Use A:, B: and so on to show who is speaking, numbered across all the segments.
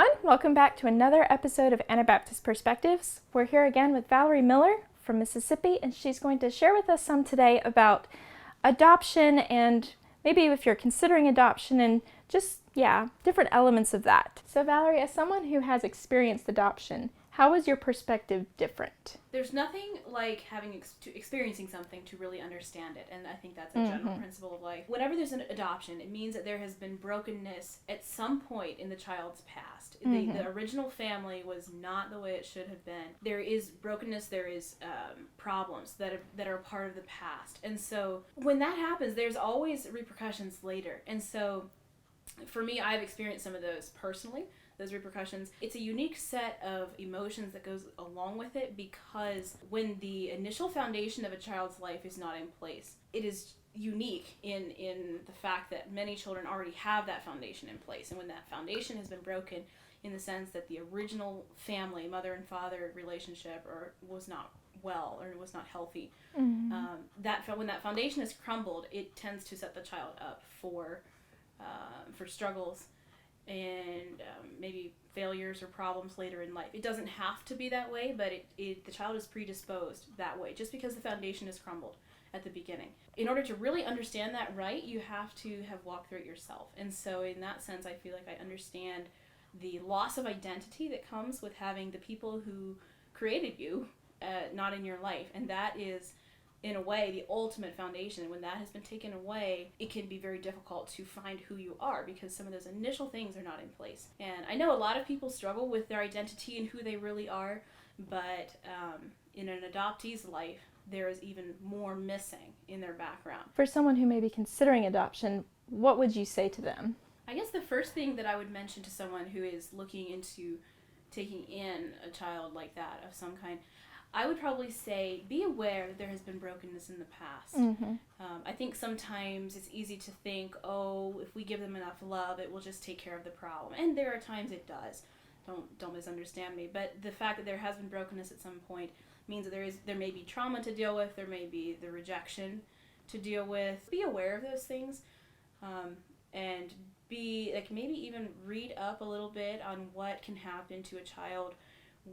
A: everyone. Welcome back to another episode of Anabaptist Perspectives. We're here again with Valerie Miller from Mississippi, and she's going to share with us some today about adoption and maybe if you're considering adoption and just, different elements of that. So Valerie, as someone who has experienced adoption, how is your perspective different?
B: There's nothing like experiencing something to really understand it, and I think that's a general principle of life. Whenever there's an adoption, it means that there has been brokenness at some point in the child's past. The original family was not the way it should have been. There is brokenness, there is problems that are part of the past, and so when that happens, there's always repercussions later. And so for me, I've experienced some of those personally. Those repercussions. It's a unique set of emotions that goes along with it, because when the initial foundation of a child's life is not in place, it is unique in the fact that many children already have that foundation in place. And when that foundation has been broken, in the sense that the original family, mother and father relationship was not well or was not healthy, when that foundation is crumbled, it tends to set the child up for struggles and maybe failures or problems later in life. It doesn't have to be that way, but the child is predisposed that way just because the foundation is crumbled at the beginning. In order to really understand that right, you have to have walked through it yourself. And so in that sense, I feel like I understand the loss of identity that comes with having the people who created you not in your life. And that is, in a way, the ultimate foundation. When that has been taken away, it can be very difficult to find who you are because some of those initial things are not in place. And I know a lot of people struggle with their identity and who they really are, but in an adoptee's life, there is even more missing in their background.
A: For someone who may be considering adoption, what would you say to them?
B: I guess the first thing that I would mention to someone who is looking into taking in a child like that of some kind, I would probably say be aware that there has been brokenness in the past. I think sometimes it's easy to think, if we give them enough love, it will just take care of the problem. And there are times it does. Don't misunderstand me. But the fact that there has been brokenness at some point means that there may be trauma to deal with. There may be the rejection to deal with. Be aware of those things, and maybe even read up a little bit on what can happen to a child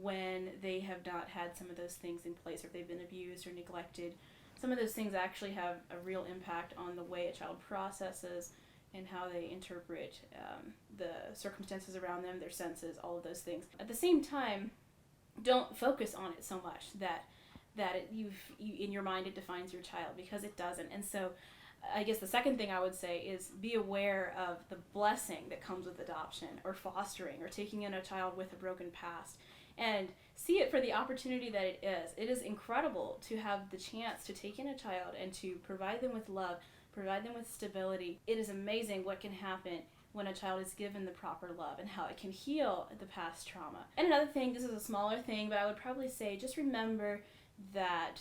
B: when they have not had some of those things in place, or if they've been abused or neglected. Some of those things actually have a real impact on the way a child processes and how they interpret the circumstances around them, their senses, all of those things. At the same time, don't focus on it so much that in your mind it defines your child, because it doesn't. And so I guess the second thing I would say is be aware of the blessing that comes with adoption or fostering or taking in a child with a broken past, and see it for the opportunity that it is. It is incredible to have the chance to take in a child and to provide them with love, provide them with stability. It is amazing what can happen when a child is given the proper love and how it can heal the past trauma. And another thing, this is a smaller thing, but I would probably say just remember that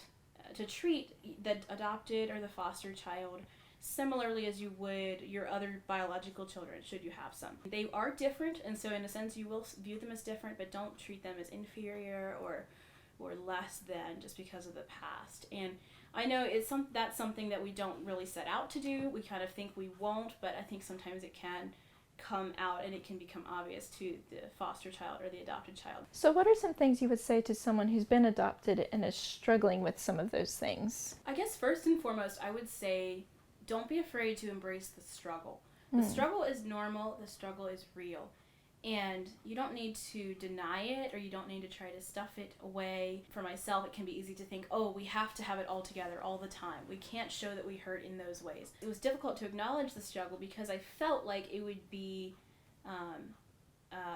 B: to treat the adopted or the foster child similarly as you would your other biological children, should you have some. They are different, and so in a sense you will view them as different, but don't treat them as inferior or less than just because of the past. And I know that's something that we don't really set out to do. We kind of think we won't, but I think sometimes it can come out and it can become obvious to the foster child or the adopted child.
A: So what are some things you would say to someone who's been adopted and is struggling with some of those things?
B: I guess first and foremost, I would say don't be afraid to embrace the struggle. The struggle is normal, the struggle is real. And you don't need to deny it, or you don't need to try to stuff it away. For myself, it can be easy to think, we have to have it all together all the time. We can't show that we hurt in those ways. It was difficult to acknowledge the struggle because I felt like it would be,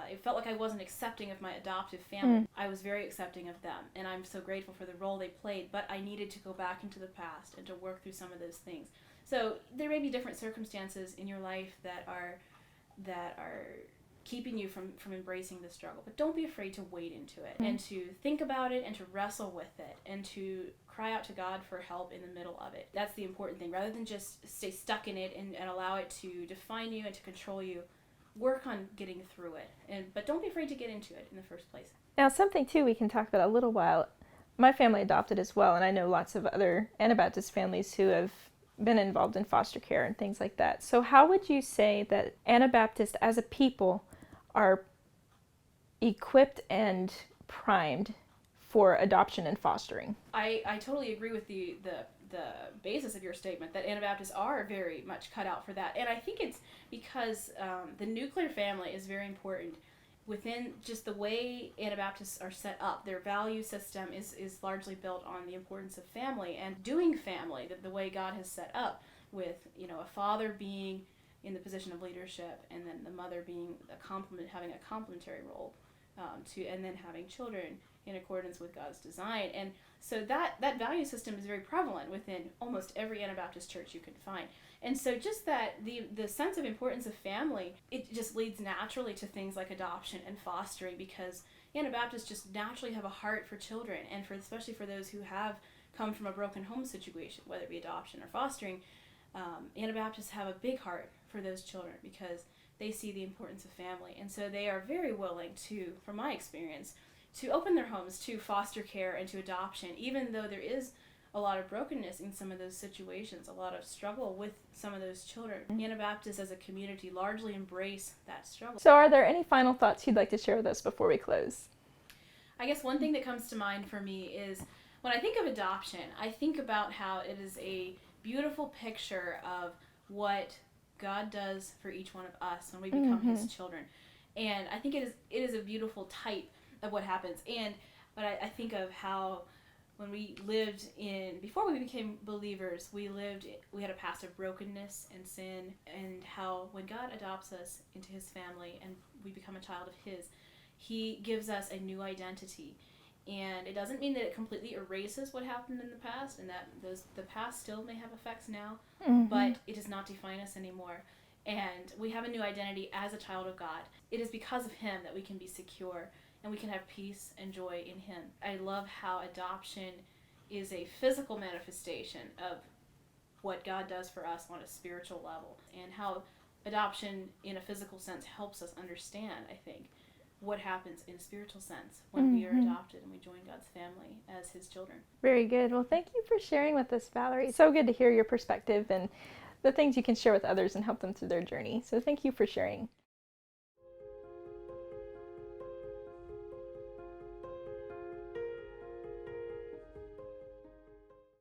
B: it felt like I wasn't accepting of my adoptive family. I was very accepting of them, and I'm so grateful for the role they played, but I needed to go back into the past and to work through some of those things. So there may be different circumstances in your life that are keeping you from embracing the struggle. But don't be afraid to wade into it and to think about it and to wrestle with it and to cry out to God for help in the middle of it. That's the important thing. Rather than just stay stuck in it and allow it to define you and to control you, work on getting through it. But don't be afraid to get into it in the first place.
A: Now, something, too, we can talk about a little while. My family adopted as well, and I know lots of other Anabaptist families who have been involved in foster care and things like that. So how would you say that Anabaptists as a people are equipped and primed for adoption and fostering.
B: I totally agree with the basis of your statement that Anabaptists are very much cut out for that. And I think it's because the nuclear family is very important within just the way Anabaptists are set up. Their value system is largely built on the importance of family and doing family, the way God has set up, with a father being in the position of leadership, and then the mother being having a complementary role, and then having children in accordance with God's design. And so that value system is very prevalent within almost every Anabaptist church you can find. And so just that the sense of importance of family, it just leads naturally to things like adoption and fostering, because Anabaptists just naturally have a heart for children, and especially for those who have come from a broken home situation, whether it be adoption or fostering. Anabaptists have a big heart for those children because they see the importance of family. And so they are very willing to, from my experience, to open their homes to foster care and to adoption, even though there is a lot of brokenness in some of those situations, a lot of struggle with some of those children. Anabaptists as a community largely embrace that struggle.
A: So are there any final thoughts you'd like to share with us before we close?
B: I guess one thing that comes to mind for me is when I think of adoption, I think about how it is a beautiful picture of what God does for each one of us when we become His children. And I think it is a beautiful type of what happens. But I think of how when we lived before we became believers, we had a past of brokenness and sin, and how when God adopts us into His family and we become a child of His, He gives us a new identity. And it doesn't mean that it completely erases what happened in the past, and that the past still may have effects now, but it does not define us anymore. And we have a new identity as a child of God. It is because of Him that we can be secure, and we can have peace and joy in Him. I love how adoption is a physical manifestation of what God does for us on a spiritual level, and how adoption in a physical sense helps us understand, I think, what happens in a spiritual sense when we are adopted and we join God's family as His children.
A: Very good. Well, thank you for sharing with us, Valerie. It's so good to hear your perspective and the things you can share with others and help them through their journey. So thank you for sharing.